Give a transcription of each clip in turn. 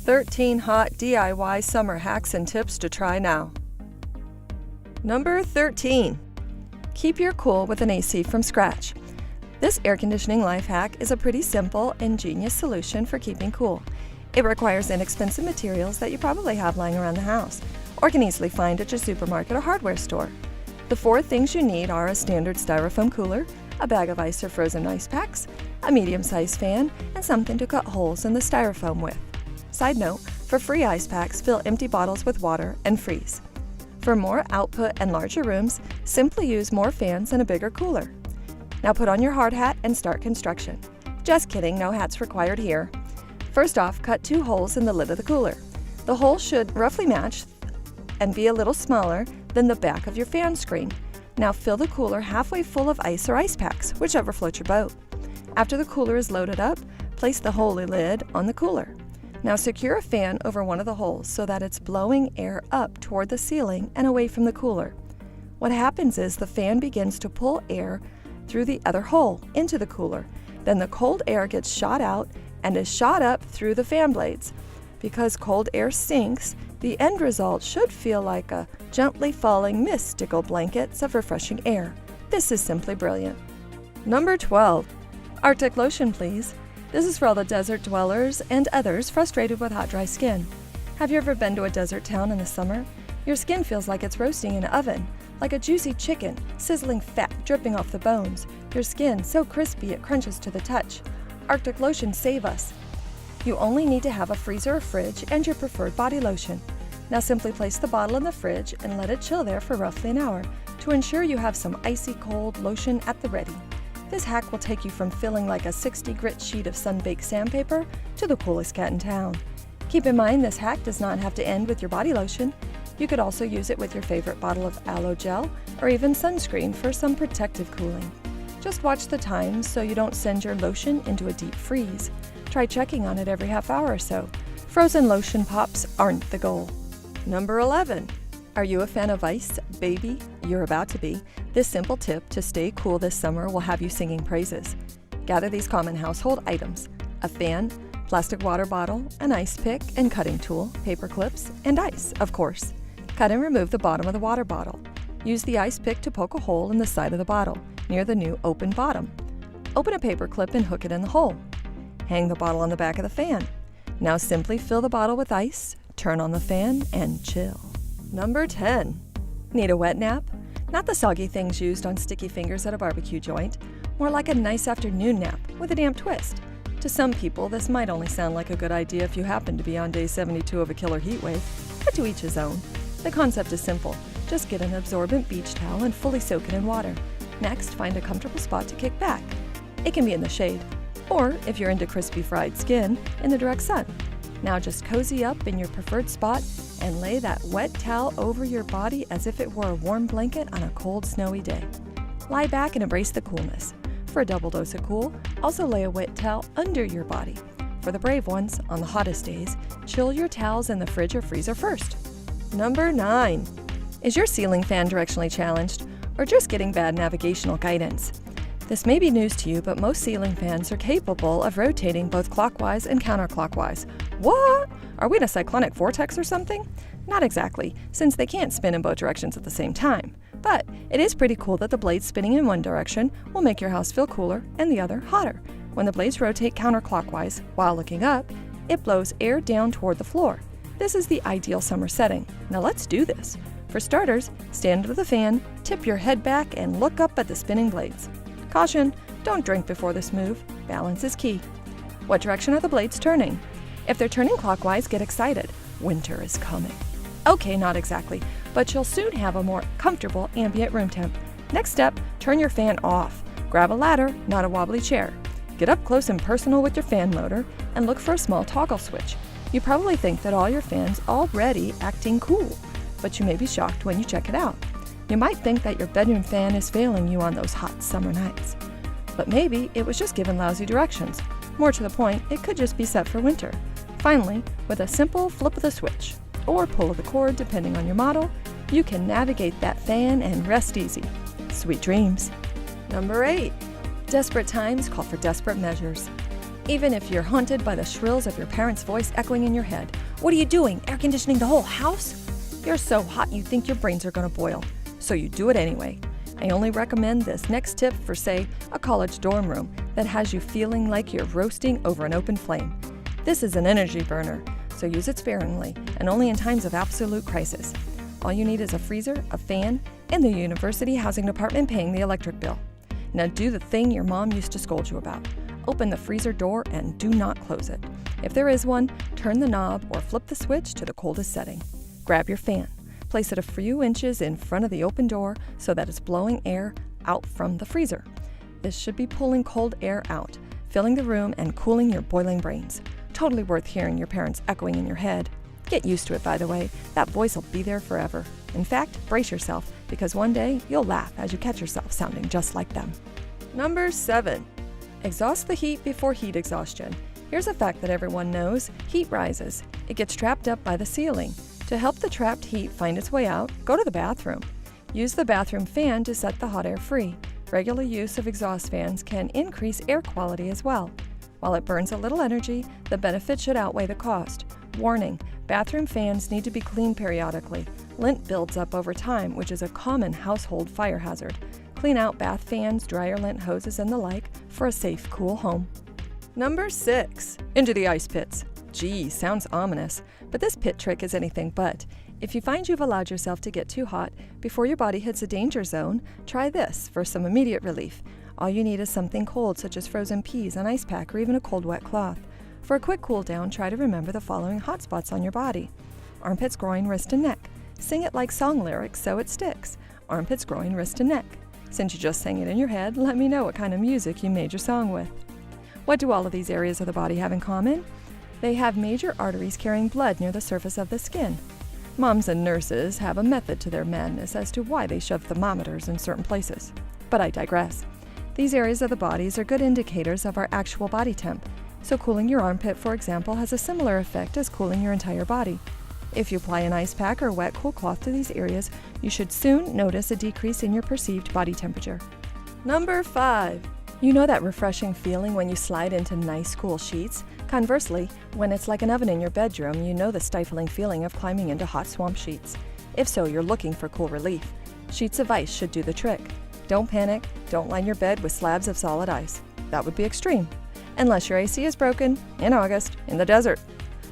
13 hot DIY summer hacks and tips to try now. Number 13. Keep your cool with an AC from scratch. This air conditioning life hack is a pretty simple, ingenious solution for keeping cool. It requires inexpensive materials that you probably have lying around the house, or can easily find at your supermarket or hardware store. The 4 things you need are a standard styrofoam cooler, a bag of ice or frozen ice packs, a medium-sized fan, and something to cut holes in the styrofoam with. Side note, for free ice packs, fill empty bottles with water and freeze. For more output and larger rooms, simply use more fans and a bigger cooler. Now put on your hard hat and start construction. Just kidding, no hats required here. First off, cut 2 holes in the lid of the cooler. The holes should roughly match and be a little smaller than the back of your fan screen. Now fill the cooler halfway full of ice or ice packs, whichever floats your boat. After the cooler is loaded up, place the holy lid on the cooler. Now secure a fan over one of the holes so that it's blowing air up toward the ceiling and away from the cooler. What happens is the fan begins to pull air through the other hole into the cooler. Then the cold air gets shot out and is shot up through the fan blades. Because cold air sinks, the end result should feel like a gently falling mystical blankets of refreshing air. This is simply brilliant. Number 12. Arctic lotion, please. This is for all the desert dwellers and others frustrated with hot, dry skin. Have you ever been to a desert town in the summer? Your skin feels like it's roasting in an oven, like a juicy chicken, sizzling fat dripping off the bones. Your skin so crispy it crunches to the touch. Arctic lotion save us. You only need to have a freezer or fridge and your preferred body lotion. Now simply place the bottle in the fridge and let it chill there for roughly an hour to ensure you have some icy cold lotion at the ready. This hack will take you from feeling like a 60 grit sheet of sun-baked sandpaper to the coolest cat in town. Keep in mind this hack does not have to end with your body lotion. You could also use it with your favorite bottle of aloe gel or even sunscreen for some protective cooling. Just watch the time so you don't send your lotion into a deep freeze. Try checking on it every half hour or so. Frozen lotion pops aren't the goal. Number 11. Are you a fan of ice, baby? You're about to be. This simple tip to stay cool this summer will have you singing praises. Gather these common household items: a fan, plastic water bottle, an ice pick and cutting tool, paper clips, and ice, of course. Cut and remove the bottom of the water bottle. Use the ice pick to poke a hole in the side of the bottle, near the new open bottom. Open a paper clip and hook it in the hole. Hang the bottle on the back of the fan. Now simply fill the bottle with ice, turn on the fan, and chill. Number 10. Need a wet nap? Not the soggy things used on sticky fingers at a barbecue joint, more like a nice afternoon nap with a damp twist. To some people, this might only sound like a good idea if you happen to be on day 72 of a killer heat wave, but to each his own. The concept is simple. Just get an absorbent beach towel and fully soak it in water. Next, find a comfortable spot to kick back. It can be in the shade, or if you're into crispy fried skin, in the direct sun. Now just cozy up in your preferred spot and lay that wet towel over your body as if it were a warm blanket on a cold, snowy day. Lie back and embrace the coolness. For a double dose of cool, also lay a wet towel under your body. For the brave ones, on the hottest days, chill your towels in the fridge or freezer first. Number 9. Is your ceiling fan directionally challenged, or just getting bad navigational guidance? This may be news to you, but most ceiling fans are capable of rotating both clockwise and counterclockwise. What? Are we in a cyclonic vortex or something? Not exactly, since they can't spin in both directions at the same time. But it is pretty cool that the blades spinning in one direction will make your house feel cooler and the other hotter. When the blades rotate counterclockwise while looking up, it blows air down toward the floor. This is the ideal summer setting. Now let's do this. For starters, stand under the fan, tip your head back, and look up at the spinning blades. Caution, don't drink before this move. Balance is key. What direction are the blades turning? If they're turning clockwise, get excited. Winter is coming. Okay, not exactly, but you'll soon have a more comfortable ambient room temp. Next step, turn your fan off. Grab a ladder, not a wobbly chair. Get up close and personal with your fan motor and look for a small toggle switch. You probably think that all your fans already acting cool, but you may be shocked when you check it out. You might think that your bedroom fan is failing you on those hot summer nights. But maybe it was just given lousy directions. More to the point, it could just be set for winter. Finally, with a simple flip of the switch, or pull of the cord depending on your model, you can navigate that fan and rest easy. Sweet dreams. Number 8. Desperate times call for desperate measures. Even if you're haunted by the shrills of your parents' voice echoing in your head, "What are you doing? Air conditioning the whole house?" You're so hot you think your brains are gonna boil, so you do it anyway. I only recommend this next tip for, say, a college dorm room that has you feeling like you're roasting over an open flame. This is an energy burner, so use it sparingly and only in times of absolute crisis. All you need is a freezer, a fan, and the university housing department paying the electric bill. Now do the thing your mom used to scold you about. Open the freezer door and do not close it. If there is one, turn the knob or flip the switch to the coldest setting. Grab your fan. Place it a few inches in front of the open door so that it's blowing air out from the freezer. This should be pulling cold air out, filling the room and cooling your boiling brains. Totally worth hearing your parents echoing in your head. Get used to it, by the way. That voice will be there forever. In fact, brace yourself, because one day you'll laugh as you catch yourself sounding just like them. Number 7. Exhaust the heat before heat exhaustion. Here's a fact that everyone knows. Heat rises. It gets trapped up by the ceiling. To help the trapped heat find its way out, go to the bathroom. Use the bathroom fan to set the hot air free. Regular use of exhaust fans can increase air quality as well. While it burns a little energy, the benefit should outweigh the cost. Warning: bathroom fans need to be cleaned periodically. Lint builds up over time, which is a common household fire hazard. Clean out bath fans, dryer lint hoses, and the like for a safe, cool home. Number 6. Into the ice pits. Gee, sounds ominous, but this pit trick is anything but. If you find you've allowed yourself to get too hot before your body hits a danger zone, try this for some immediate relief. All you need is something cold, such as frozen peas, an ice pack, or even a cold wet cloth. For a quick cool down, try to remember the following hot spots on your body: armpits, groin, wrist, and neck. Sing it like song lyrics so it sticks. Armpits, groin, wrist, and neck. Since you just sang it in your head, let me know what kind of music you made your song with. What do all of these areas of the body have in common? They have major arteries carrying blood near the surface of the skin. Moms and nurses have a method to their madness as to why they shove thermometers in certain places. But I digress. These areas of the bodies are good indicators of our actual body temp. So cooling your armpit, for example, has a similar effect as cooling your entire body. If you apply an ice pack or wet, cool cloth to these areas, you should soon notice a decrease in your perceived body temperature. Number 5. You know that refreshing feeling when you slide into nice, cool sheets? Conversely, when it's like an oven in your bedroom, you know the stifling feeling of climbing into hot swamp sheets. If so, you're looking for cool relief. Sheets of ice should do the trick. Don't panic. Don't line your bed with slabs of solid ice. That would be extreme. Unless your AC is broken, in August, in the desert.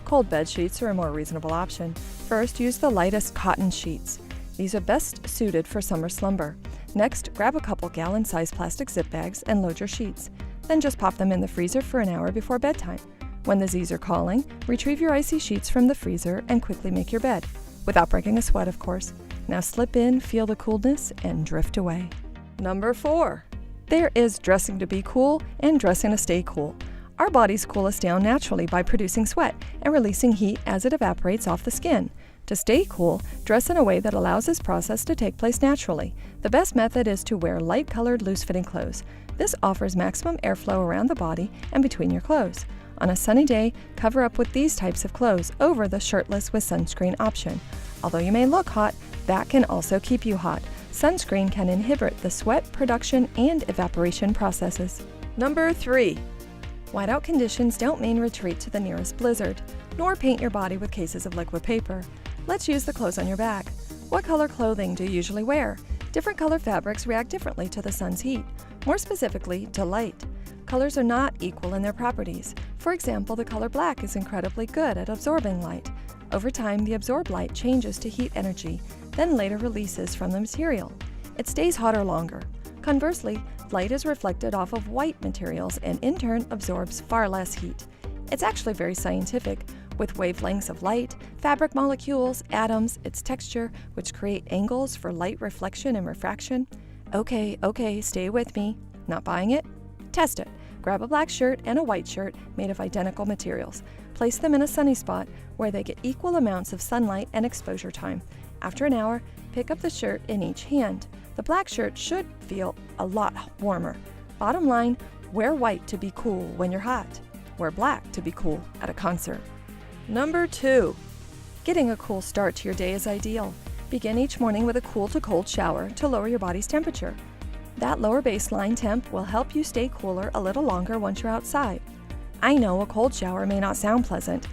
Cold bed sheets are a more reasonable option. First, use the lightest cotton sheets. These are best suited for summer slumber. Next, grab a couple gallon-sized plastic zip bags and load your sheets. Then just pop them in the freezer for an hour before bedtime. When the Z's are calling, retrieve your icy sheets from the freezer and quickly make your bed. Without breaking a sweat, of course. Now slip in, feel the coolness, and drift away. Number 4. There is dressing to be cool and dressing to stay cool. Our bodies cool us down naturally by producing sweat and releasing heat as it evaporates off the skin. To stay cool, dress in a way that allows this process to take place naturally. The best method is to wear light-colored, loose-fitting clothes. This offers maximum airflow around the body and between your clothes. On a sunny day, cover up with these types of clothes over the shirtless with sunscreen option. Although you may look hot, that can also keep you hot. Sunscreen can inhibit the sweat production and evaporation processes. Number 3. Whiteout conditions don't mean retreat to the nearest blizzard, nor paint your body with cases of liquid paper. Let's use the clothes on your back. What color clothing do you usually wear? Different color fabrics react differently to the sun's heat, more specifically to light. Colors are not equal in their properties. For example, the color black is incredibly good at absorbing light. Over time, the absorbed light changes to heat energy, then later releases from the material. It stays hotter longer. Conversely, light is reflected off of white materials and in turn absorbs far less heat. It's actually very scientific, with wavelengths of light, fabric molecules, atoms, its texture, which create angles for light reflection and refraction. Okay, stay with me. Not buying it? Test it. Grab a black shirt and a white shirt made of identical materials. Place them in a sunny spot where they get equal amounts of sunlight and exposure time. After an hour, pick up the shirt in each hand. The black shirt should feel a lot warmer. Bottom line, wear white to be cool when you're hot. Wear black to be cool at a concert. Number 2. Getting a cool start to your day is ideal. Begin each morning with a cool to cold shower to lower your body's temperature. That lower baseline temp will help you stay cooler a little longer once you're outside. I know a cold shower may not sound pleasant,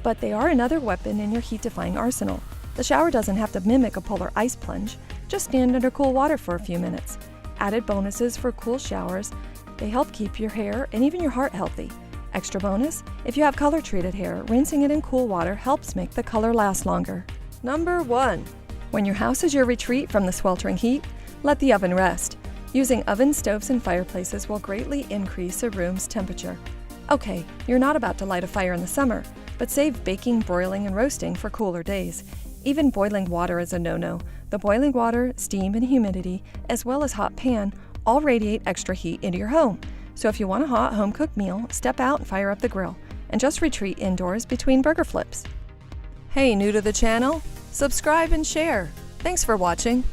but they are another weapon in your heat-defying arsenal. The shower doesn't have to mimic a polar ice plunge, just stand under cool water for a few minutes. Added bonuses for cool showers, they help keep your hair and even your heart healthy. Extra bonus, if you have color-treated hair, rinsing it in cool water helps make the color last longer. Number 1. When your house is your retreat from the sweltering heat, let the oven rest. Using ovens, stoves, and fireplaces will greatly increase a room's temperature. Okay, you're not about to light a fire in the summer, but save baking, broiling, and roasting for cooler days. Even boiling water is a no-no. The boiling water, steam, and humidity, as well as hot pan, all radiate extra heat into your home. So if you want a hot home-cooked meal, step out and fire up the grill, and just retreat indoors between burger flips. Hey, new to the channel? Subscribe and share. Thanks for watching.